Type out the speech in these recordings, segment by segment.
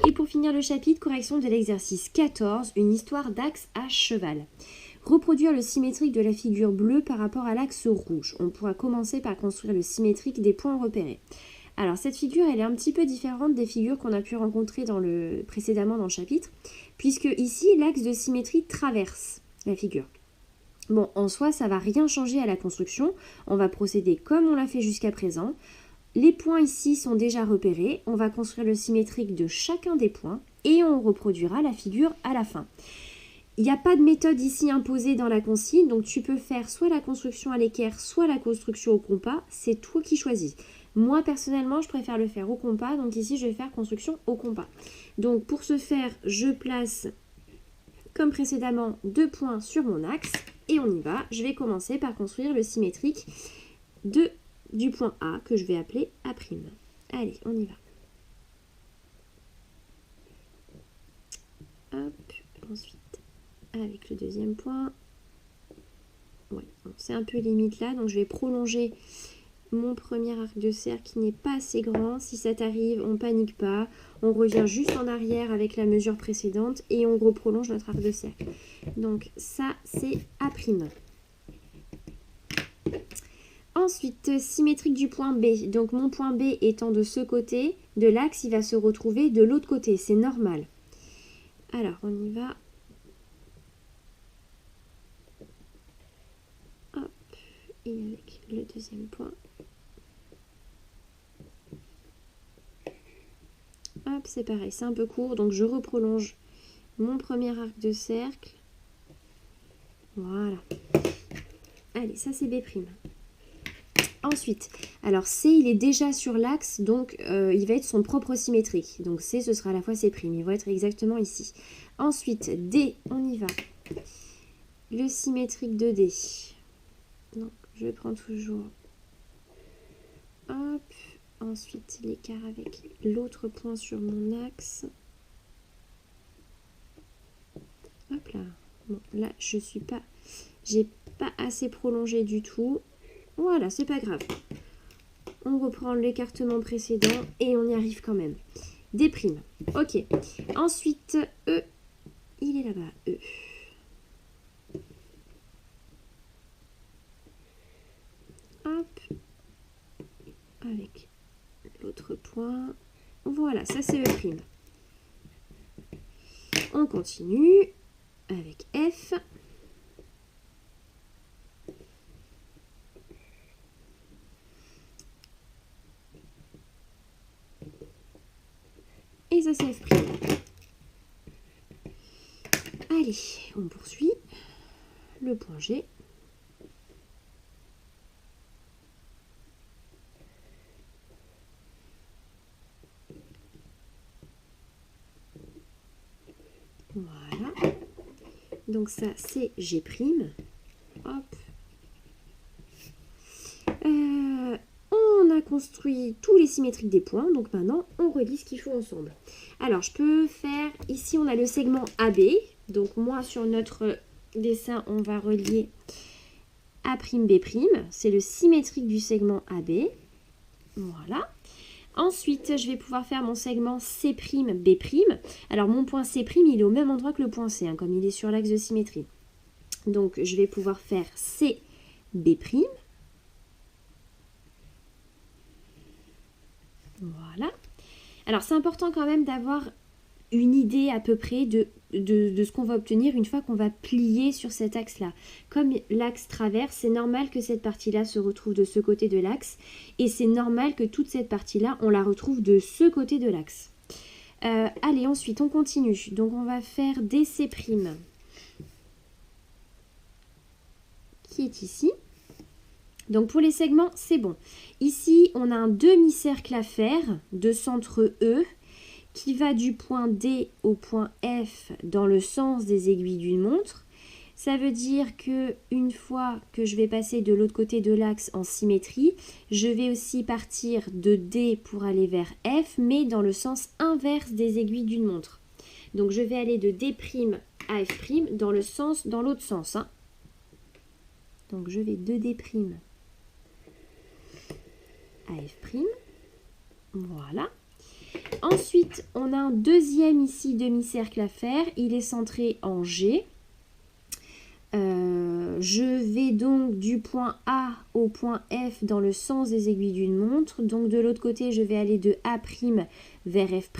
Et pour finir le chapitre, correction de l'exercice 14, une histoire d'axe à cheval. Reproduire le symétrique de la figure bleue par rapport à l'axe rouge. On pourra commencer par construire le symétrique des points repérés. Alors cette figure, elle est un petit peu différente des figures qu'on a pu rencontrer précédemment dans le chapitre, puisque ici, l'axe de symétrie traverse la figure. Bon, en soi, ça ne va rien changer à la construction. On va procéder comme on l'a fait jusqu'à présent. Les points ici sont déjà repérés. On va construire le symétrique de chacun des points et on reproduira la figure à la fin. Il n'y a pas de méthode ici imposée dans la consigne, donc tu peux faire soit la construction à l'équerre, soit la construction au compas. C'est toi qui choisis. Moi, personnellement, je préfère le faire au compas, donc ici, je vais faire construction au compas. Donc, pour ce faire, je place, comme précédemment, 2 points sur mon axe, et on y va. Je vais commencer par construire le symétrique du point A, que je vais appeler A'. Allez, on y va. Hop, ensuite, avec le deuxième point. Ouais, bon, c'est un peu limite là, donc je vais prolonger mon premier arc de cercle qui n'est pas assez grand. Si ça t'arrive, on panique pas. On revient juste en arrière avec la mesure précédente et on reprolonge notre arc de cercle. Donc ça, c'est A'. Ensuite, symétrique du point B. Donc mon point B étant de ce côté de l'axe, il va se retrouver de l'autre côté. C'est normal. Alors, on y va. Hop. Et avec le deuxième point. Hop, c'est pareil, c'est un peu court, donc je reprolonge mon premier arc de cercle. Voilà. Allez, ça c'est B'. Ensuite, alors C, il est déjà sur l'axe, donc il va être son propre symétrique. Donc C, ce sera à la fois C', il va être exactement ici. Ensuite, D, on y va. Le symétrique de D. Donc, je prends toujours... Hop. Ensuite, l'écart avec l'autre point sur mon axe. Hop là. Bon, là, j'ai pas assez prolongé du tout. Voilà, c'est pas grave. On reprend l'écartement précédent et on y arrive quand même. D'. Ok. Ensuite, E. Il est là-bas, E. Hop. Avec l'autre point. Voilà, ça c'est E'. On continue avec F. Et ça c'est F'. Allez, on poursuit. Le point G. Voilà. Donc ça, c'est G'. Hop. On a construit tous les symétriques des points. Donc maintenant, on relie ce qu'il faut ensemble. Alors, je peux faire... Ici, on a le segment AB. Donc moi, sur notre dessin, on va relier A'B'. C'est le symétrique du segment AB. Voilà. Ensuite, je vais pouvoir faire mon segment C'B'. Alors, mon point C', il est au même endroit que le point C, hein, comme il est sur l'axe de symétrie. Donc, je vais pouvoir faire CB'. Voilà. Alors, c'est important quand même d'avoir une idée à peu près de ce qu'on va obtenir une fois qu'on va plier sur cet axe-là. Comme l'axe traverse, c'est normal que cette partie-là se retrouve de ce côté de l'axe et c'est normal que toute cette partie-là, on la retrouve de ce côté de l'axe. Allez, ensuite, on continue. Donc, on va faire DC', qui est ici. Donc, pour les segments, c'est bon. Ici, on a un demi-cercle à faire de centre E qui va du point D au point F dans le sens des aiguilles d'une montre. Ça veut dire que une fois que je vais passer de l'autre côté de l'axe en symétrie, je vais aussi partir de D pour aller vers F, mais dans le sens inverse des aiguilles d'une montre. Donc je vais aller de D' à F' dans l'autre sens. Hein. Donc je vais de D' à F'. Voilà. Ensuite, on a un deuxième ici demi-cercle à faire. Il est centré en G. Je vais donc du point A au point F dans le sens des aiguilles d'une montre. Donc de l'autre côté, je vais aller de A' vers F'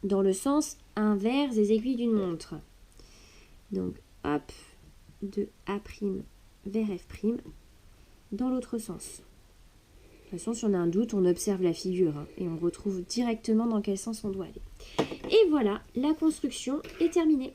dans le sens inverse des aiguilles d'une montre. Donc hop, de A' vers F' dans l'autre sens. De toute façon, si on a un doute, on observe la figure hein, et on retrouve directement dans quel sens on doit aller. Et voilà, la construction est terminée.